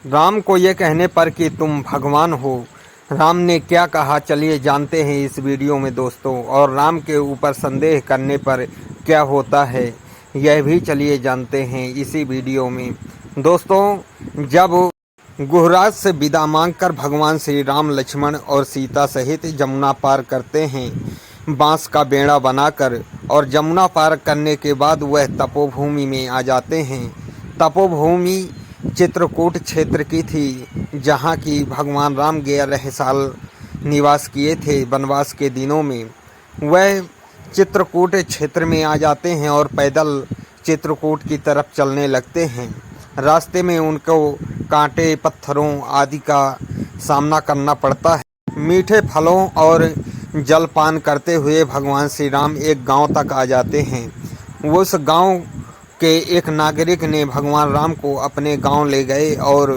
राम को ये कहने पर कि तुम भगवान हो, राम ने क्या कहा चलिए जानते हैं इस वीडियो में दोस्तों। और राम के ऊपर संदेह करने पर क्या होता है यह भी चलिए जानते हैं इसी वीडियो में दोस्तों। जब गुहराज से विदा मांगकर भगवान श्री राम लक्ष्मण और सीता सहित जमुना पार करते हैं बांस का बेड़ा बनाकर, और जमुना पार करने के बाद वह तपोभूमि में आ जाते हैं। तपोभूमि चित्रकूट क्षेत्र की थी, जहाँ की भगवान राम 11 साल निवास किए थे वनवास के दिनों में। वह चित्रकूट क्षेत्र में आ जाते हैं और पैदल चित्रकूट की तरफ चलने लगते हैं। रास्ते में उनको कांटे पत्थरों आदि का सामना करना पड़ता है। मीठे फलों और जलपान करते हुए भगवान श्री राम एक गांव तक आ जाते हैं। उस गांव के एक नागरिक ने भगवान राम को अपने गांव ले गए और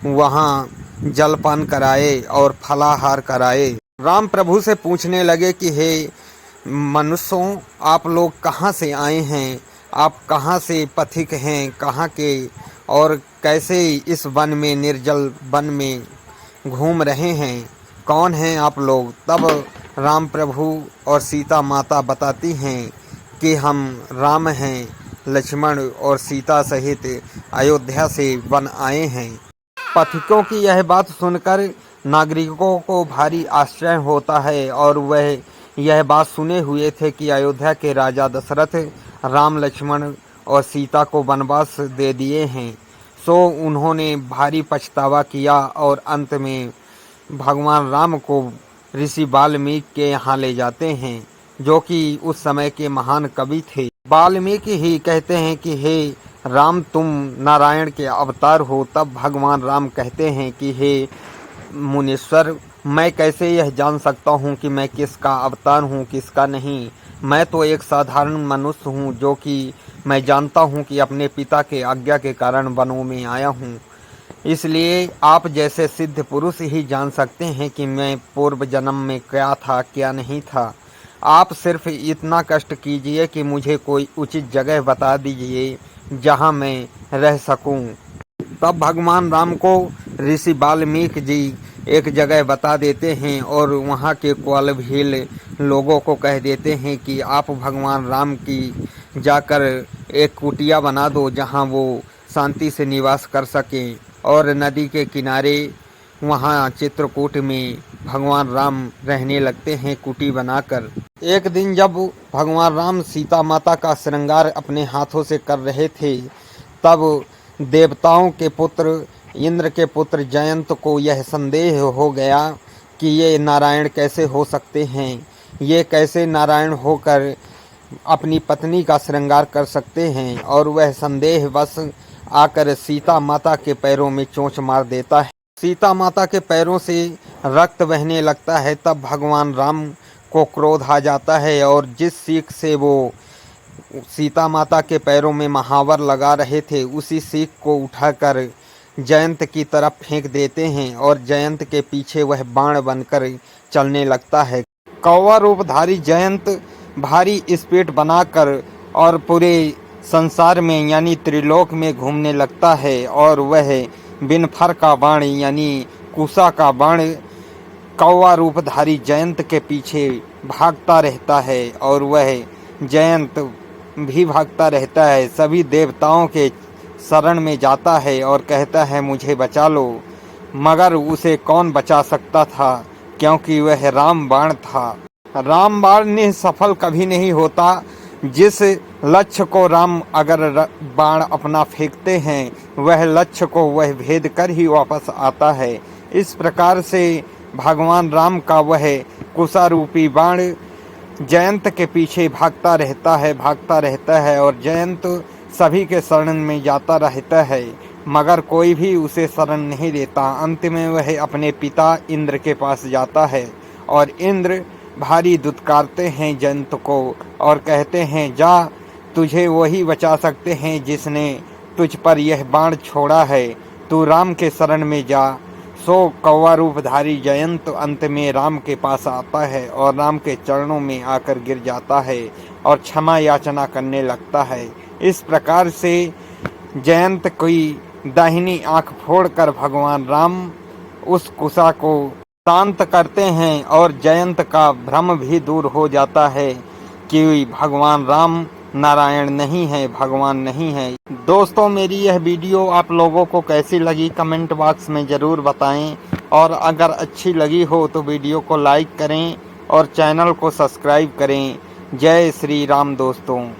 वहां जलपान कराए और फलाहार कराए। राम प्रभु से पूछने लगे कि हे मनुष्यों, आप लोग कहाँ से आए हैं, आप कहाँ से पथिक हैं, कहाँ के, और कैसे इस वन में निर्जल वन में घूम रहे हैं, कौन हैं आप लोग। तब राम प्रभु और सीता माता बताती हैं कि हम राम हैं, लक्ष्मण और सीता सहित अयोध्या से वन आए हैं। पथिकों की यह बात सुनकर नागरिकों को भारी आश्चर्य होता है, और वह यह बात सुने हुए थे कि अयोध्या के राजा दशरथ राम लक्ष्मण और सीता को वनवास दे दिए हैं। सो उन्होंने भारी पछतावा किया और अंत में भगवान राम को ऋषि वाल्मीकि के यहाँ ले जाते हैं, जो कि उस समय के महान कवि थे। वाल्मीकि ही कहते हैं कि हे राम, तुम नारायण के अवतार हो। तब भगवान राम कहते हैं कि हे मुनीश्वर, मैं कैसे यह जान सकता हूँ कि मैं किसका अवतार हूँ किसका नहीं। मैं तो एक साधारण मनुष्य हूँ, जो कि मैं जानता हूँ कि अपने पिता के आज्ञा के कारण वनों में आया हूँ। इसलिए आप जैसे सिद्ध पुरुष ही जान सकते हैं कि मैं पूर्व जन्म में क्या था क्या नहीं था। आप सिर्फ इतना कष्ट कीजिए कि मुझे कोई उचित जगह बता दीजिए जहाँ मैं रह सकूं। तब भगवान राम को ऋषि वाल्मीकि जी एक जगह बता देते हैं और वहाँ के ग्वाल भील लोगों को कह देते हैं कि आप भगवान राम की जाकर एक कुटिया बना दो जहाँ वो शांति से निवास कर सकें। और नदी के किनारे वहाँ चित्रकूट में भगवान राम रहने लगते हैं कुटी बनाकर। एक दिन जब भगवान राम सीता माता का श्रृंगार अपने हाथों से कर रहे थे, तब देवताओं के पुत्र इंद्र के पुत्र जयंत को यह संदेह हो गया कि ये नारायण कैसे हो सकते हैं, ये कैसे नारायण होकर अपनी पत्नी का श्रृंगार कर सकते हैं। और वह संदेहवश आकर सीता माता के पैरों में चोंच मार देता है। सीता माता के पैरों से रक्त बहने लगता है। तब भगवान राम को क्रोध आ जाता है और जिस सीख से वो सीता माता के पैरों में महावर लगा रहे थे, उसी सीख को उठाकर जयंत की तरफ फेंक देते हैं और जयंत के पीछे वह बाण बनकर चलने लगता है। कौवा रूपधारी जयंत भारी स्पीड बनाकर और पूरे संसार में यानी त्रिलोक में घूमने लगता है, और वह बिनफर का बाण यानी कुशा का बाण कौवा रूपधारी जयंत के पीछे भागता रहता है, और वह जयंत भी भागता रहता है। सभी देवताओं के शरण में जाता है और कहता है मुझे बचा लो, मगर उसे कौन बचा सकता था, क्योंकि वह राम बाण था। राम बाण ने सफल कभी नहीं होता। जिस लक्ष्य को राम अगर बाण अपना फेंकते हैं, वह लक्ष्य को वह भेद कर ही वापस आता है। इस प्रकार से भगवान राम का वह कुशारूपी बाण जयंत के पीछे भागता रहता है और जयंत सभी के शरण में जाता रहता है, मगर कोई भी उसे शरण नहीं देता। अंत में वह अपने पिता इंद्र के पास जाता है और इंद्र भारी दुत्कारते हैं जयंत को और कहते हैं, जा, तुझे वही बचा सकते हैं जिसने तुझ पर यह बाण छोड़ा है, तू राम के शरण में जा। सो कौवा रूपधारी जयंत अंत में राम के पास आता है और राम के चरणों में आकर गिर जाता है और क्षमा याचना करने लगता है। इस प्रकार से जयंत की दाहिनी आंख फोड़कर भगवान राम उस कुशा को शांत करते हैं और जयंत का भ्रम भी दूर हो जाता है कि भगवान राम नारायण नहीं है, भगवान नहीं है। दोस्तों, मेरी यह वीडियो आप लोगों को कैसी लगी कमेंट बॉक्स में ज़रूर बताएं और अगर अच्छी लगी हो तो वीडियो को लाइक करें और चैनल को सब्सक्राइब करें। जय श्री राम दोस्तों।